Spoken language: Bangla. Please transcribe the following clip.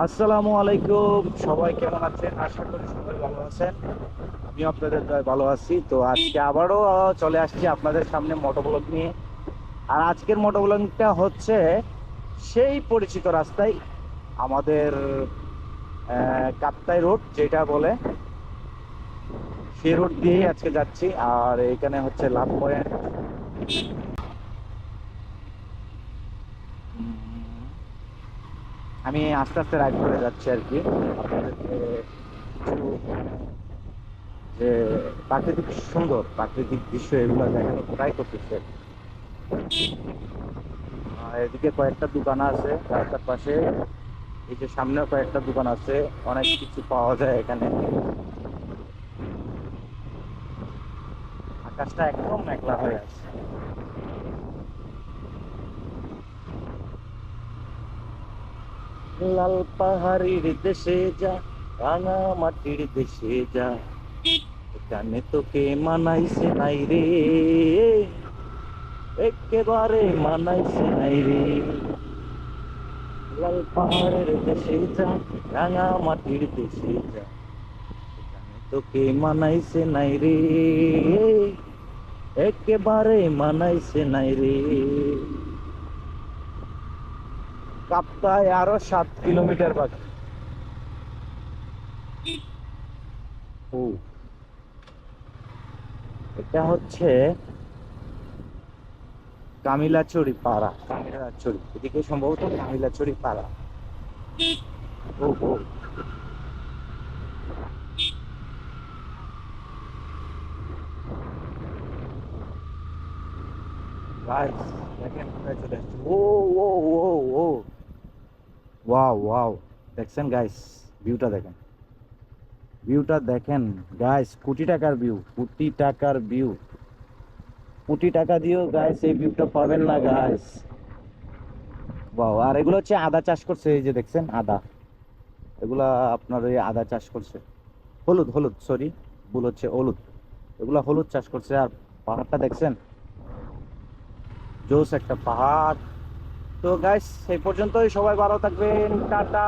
আসসালামু আলাইকুম, সবাই কেমন আছেন? আশা করি সবাই ভালো আছেন। আমি আপনাদের দয়ায় ভালো আছি। তো আজকে আবারও চলে আসছি আপনাদের সামনে মোটোব্লগ নিয়ে। আর আজকের মোটোব্লগটা হচ্ছে সেই পরিচিত রাস্তায়, আমাদের কাপ্তাই রোড যেটা বলে, সেই রোড দিয়েই আজকে যাচ্ছি। আর এখানে হচ্ছে লাভ পয়েন্ট। আমি আস্তে আস্তে রাইড করে যাচ্ছি আর কি, আপনাদেরকে কিছু যে প্রাকৃতিক সুন্দর প্রাকৃতিক দৃশ্য এগুলো দেখানোর ট্রাই করতেছে। এদিকে কয়েকটা দোকান আছে রাস্তার পাশে, এই যে সামনেও কয়েকটা দোকান আছে, অনেক কিছু পাওয়া যায় এখানে। আকাশটা একদম মেঘলা হয়ে আছে। লাল পাহাড়ির দেশে যা, রাঙা মাটির দেশে যা, এখানে তোকে মানাইছে নাই রে, একেবারে মানাইছে নাই রে। লাল পাহাড়ের দেশে যা, রাঙা মাটির দেশে যা, এখানে তোকে মানাইছে নাই রে, একেবারে মানাইছে নাই রে। কাপ্তায় আরো 7 কিলোমিটার বাকি। ও, এটা হচ্ছে কামিলাচড়ি পাড়া। কামিলাচড়ি এদিকে সম্ভবত কামিলাচড়ি পাড়া। ও ও, গাইস দেখেন কোথায় চলে আসছে। ও ও ও ও, ওয়াও ওয়াও, দেখছেন গাইস? ভিউটা দেখেন, ভিউটা দেখেন গাইস। কোটি টাকার ভিউ, কোটি টাকার ভিউ। কোটি টাকা দিয়েও গাইস এই ভিউটা পাবেন না গাইস। ওয়াও। আর এগুলো হচ্ছে আদা চাষ করছে, এই যে দেখছেন আদা, এগুলা আপনার ওই আদা চাষ করছে। হলুদ হলুদ, সরি, ভুল হচ্ছে, হলুদ। এগুলা হলুদ চাষ করছে। আর পাহাড়টা দেখছেন, জোস একটা পাহাড়। তো গাইস এই পর্যন্তই, সবাই ভালো থাকবেন, টাটা।